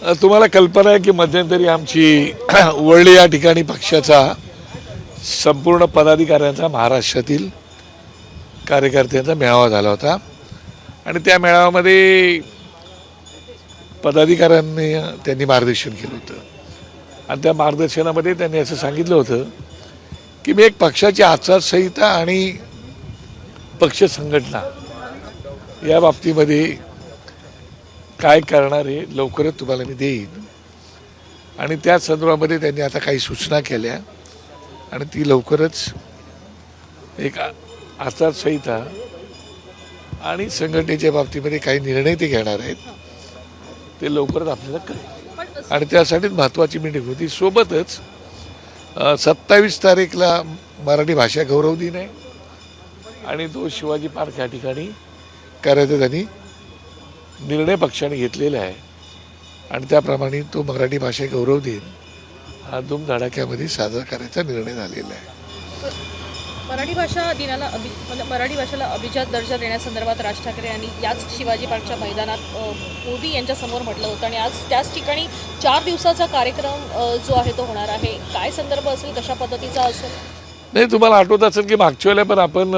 तुम्हाला कल्पना आहे की मध्यंतरी आमची वरळी या ठिकाणी पक्षाचा संपूर्ण पदाधिकाऱ्यांचा महाराष्ट्रातील कार्यकर्त्यांचा मेळावा झाला होता आणि त्या मेळाव्यामध्ये पदाधिकाऱ्यांनी त्यांनी मार्गदर्शन केलं होतं आणि त्या मार्गदर्शनामध्ये त्यांनी असं सांगितलं होतं की मी एक पक्षाची आचारसंहिता आणि पक्ष संघटना या बाबतीमध्ये काय करणार आहे लवकरच तुम्हाला मी देईन आणि त्या संदर्भामध्ये त्यांनी आता काही सूचना केल्या आणि ती लवकरच एक आचारसंहिता आणि संघटनेच्या बाबतीमध्ये काही निर्णय ते घेणार आहेत ते लवकरच आपल्याला कळेल आणि त्यासाठीच महत्त्वाची मीटिंग होती. सोबतच 27 तारीखला मराठी भाषा गौरव दिन आहे आणि तो शिवाजी पार्क या ठिकाणी करायचा त्यांनी निर्णय पक्षाने घेतलेला आहे आणि त्याप्रमाणे तो मराठी भाषा गौरव दिन हा धूमधडाक्यामध्ये साजरा करायचा निर्णय झालेला आहे. मराठी भाषा दिनाला मराठी भाषेला अभिजात दर्जा देण्यासंदर्भात राज ठाकरे यांनी याच शिवाजी पार्कच्या मैदानात मोदी यांच्यासमोर म्हटलं होतं आणि आज त्याच ठिकाणी 4 दिवसाचा कार्यक्रम जो आहे तो होणार आहे. काय संदर्भ असेल, कशा पद्धतीचा असेल? नाही, तुम्हाला आठवत असेल की मागच्या वेळेला पण आपण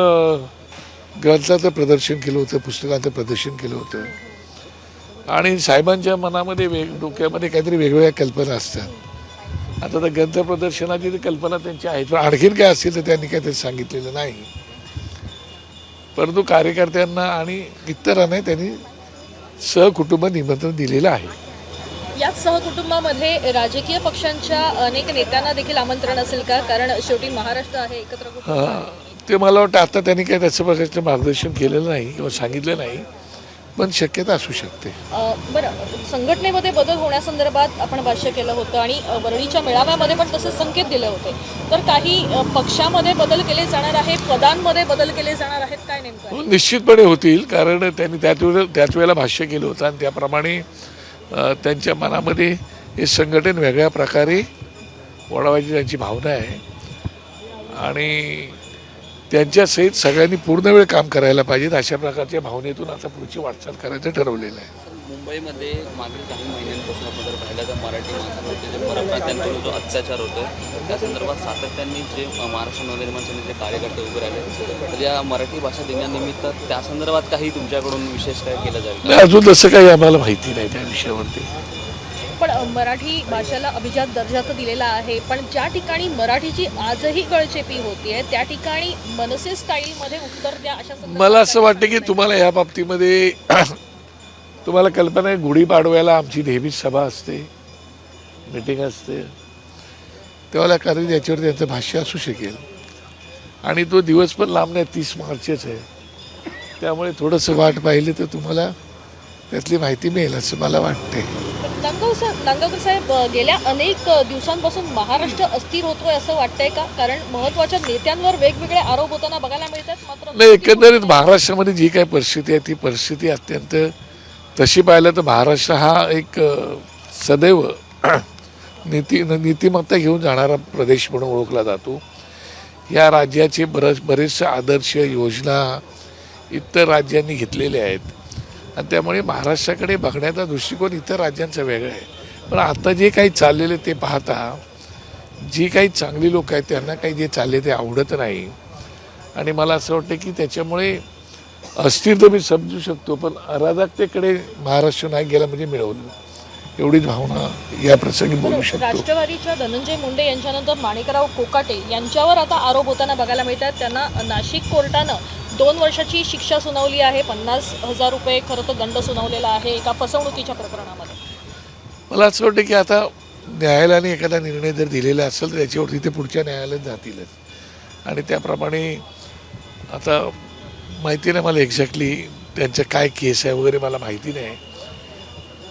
ग्रंथाचं प्रदर्शन केलं होतं, पुस्तकांचं प्रदर्शन केलं होतं आणि साहेबांच्या मनामध्ये डोक्यामध्ये काहीतरी वेगवेगळ्या कल्पना असतात. आता तर ग्रंथ प्रदर्शनाची कल्पना त्यांची आहे पण आणखीन काय असतील तर त्यांनी काही सांगितलेलं नाही. परंतु कार्यकर्त्यांना आणि इतरांना त्यांनी सहकुटुंब निमंत्रण दिलेलं आहे. याच सहकुटुंबामध्ये राजकीय पक्षांच्या अनेक नेत्यांना देखील आमंत्रण असेल का? कारण शेवटी महाराष्ट्र आहे, एकत्र कुटुंब आहे. ते मला वाटतं आता त्यांनी काही त्याचं प्रकारचं मार्गदर्शन केलेलं नाही किंवा सांगितलं नाही पण शक्यता असू शकते. बरं, संघटनेमध्ये बदल होण्यासंदर्भात आपण भाष्य केलं होतं आणि वरळीच्या मेळाव्यामध्ये पण तसे संकेत दिले होते. तर काही पक्षामध्ये बदल केले जाणार आहे, पदांमध्ये बदल केले जाणार आहेत, काय नेमकं? निश्चितपणे होतील कारण त्यांनी त्याच वेळेला भाष्य केलं होतं आणि त्याप्रमाणे त्यांच्या मनामध्ये हे संघटन वेगळ्या प्रकारे वळवायची त्यांची भावना आहे आणि त्यांच्यासहित सगळ्यांनी पूर्ण वेळ काम करायला पाहिजेत अशा प्रकारच्या भावनेतून आता पुढची वाटचाल करायचं ठरवलेलं आहे. मुंबईमध्ये मागील काही महिन्यांपासून आपण जर पाहिलं तर मराठी माणसांवरती जे मराठ्यांवर जो अत्याचार होतो त्या संदर्भात सातत्याने जे महाराष्ट्र नवनिर्माण सेनेचे कार्यकर्ते उभे राहिले तर या मराठी भाषा दिनानिमित्त त्या संदर्भात काही तुमच्याकडून विशेष काय केलं जाईल? अजून तसं काही आम्हाला माहिती नाही त्या विषयावरती. पण मराठी भाषेला अभिजात दर्जा तर दिलेला आहे पण ज्या ठिकाणी मराठीची आजही गळचेपी होतीये त्या ठिकाणी मनसे स्टाईलमध्ये उत्तर द्या अशा मला असं वाटतं की तुम्हाला या बाबतीमध्ये तुम्हाला कल्पना आहे गुढीपाडव्याला आमची नेहमीच सभा असते, मीटिंग असते, तेव्हा कारण याच्यावर त्यांचं भाष्य असू शकेल आणि तो दिवस पण लांब नाही, 30 मार्चच आहे. त्यामुळे थोडंसं वाट पाहिली तर तुम्हाला त्यातली माहिती मिळेल असं मला वाटते. नांदगावकर साहेब, गेल्या अनेक दिवसांपासून महाराष्ट्र अस्थिर होतोय असं वाटतंय का? कारण महत्त्वाच्या नेत्यांवर वेगवेगळे आरोप होताना बघायला मिळतात. मात्र नाही, एकंदरीत महाराष्ट्रामध्ये जी काही परिस्थिती आहे ती परिस्थिती अत्यंत तशी पाहिलं तर महाराष्ट्र हा एक सदैव नीतिमत्ता घेऊन जाणारा प्रदेश म्हणून ओळखला जातो. या राज्याचे बरेचसे आदर्श योजना इतर राज्यांनी घेतलेले आहेत आणि त्यामुळे महाराष्ट्राकडे बघण्याचा दृष्टिकोन इतर राज्यांचा वेगळा आहे. पण आता जे काही चाललेले ते पाहता जी काही चांगली लोक आहेत त्यांना काही जे चालले ते आवडत नाही आणि मला असं वाटतं की त्याच्यामुळे अस्थिर तर मी समजू शकतो पण अराजकतेकडे महाराष्ट्र नाही गेला म्हणजे मिळवलं एवढीच भावना या प्रसंगी बोलू शकतो. राष्ट्रवादीच्या धनंजय मुंडे यांच्यानंतर माणिकराव कोकाटे यांच्यावर आता आरोप होताना बघायला मिळतात. त्यांना नाशिक कोर्टानं 2 वर्षाची शिक्षा सुनावली आहे. 50,000 रुपये खरं तर दंड सुनावलेला आहे एका फसवणुकीच्या प्रकरणामध्ये. मला असं वाटतं की आता न्यायालयाने एखादा निर्णय जर दिलेला असेल तर त्याच्यावरती ते पुढच्या न्यायालयात जातीलच आणि त्याप्रमाणे आता माहिती नाही मला एक्झॅक्टली त्यांचं काय केस आहे वगैरे मला माहिती नाही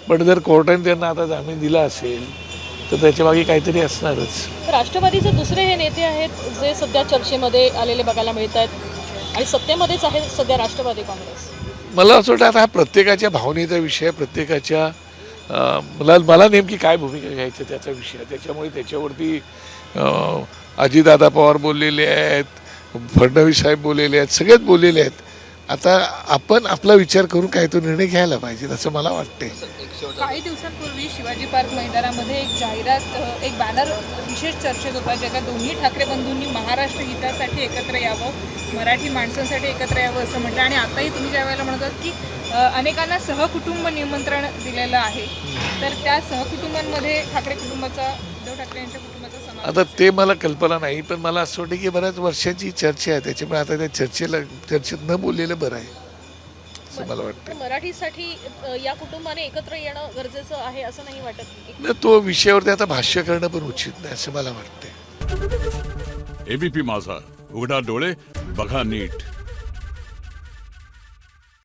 पण जर कोर्टाने त्यांना आता जामीन दिला असेल तर त्याच्या मागे काहीतरी असणारच. राष्ट्रवादीचे दुसरे हे नेते आहेत जे सध्या चर्चेमध्ये आलेले बघायला मिळत आहेत आणि सत्तेमध्येच आहे सध्या राष्ट्रवादी काँग्रेस. मला असं वाटतं आता हा प्रत्येकाच्या भावनेचा विषय, प्रत्येकाच्या मला नेमकी काय भूमिका घ्यायची त्याचा विषय. त्याच्यामुळे त्याच्यावरती अजितदादा पवार बोललेले आहेत, फडणवीस साहेब बोललेले आहेत, सगळेच बोललेले आहेत आता आपण आपला विचार करून काय तो निर्णय घ्यायला पाहिजे असं मला वाटते. काही दिवसांपूर्वी शिवाजी पार्क मैदानामध्ये एक जाहिरात एक बॅनर विशेष चर्चेत होता, ज्याच्या दोन्ही ठाकरे बंधूंनी महाराष्ट्र हितासाठी एकत्र यावं, मराठी माणसांसाठी एकत्र यावं असं म्हटलं. आणि आताही तुम्ही ज्या वेळेला म्हणतात की अनेकांना सहकुटुंब निमंत्रण दिलेलं आहे, तर त्या सहकुटुंबांमध्ये ठाकरे कुटुंबाचा, उद्धव ठाकरे यांच्या कुटुंबाचा समावेश. आता ते मला कल्पना नाही, पण मला असं वाटतं की बऱ्याच वर्षांची चर्चा आहे, त्याच्यामुळे आता त्या चर्चेत न बोललेलं बरं आहे असं मला वाटतं. मराठीसाठी या कुटुंबाने एकत्र येणं गरजेचं आहे असं नाही वाटत? न तो विषयावरती आता भाष्य करणं पण उचित नाही असं मला वाटतं. एबीपी माझा, उघडा डोळे बघा नीट.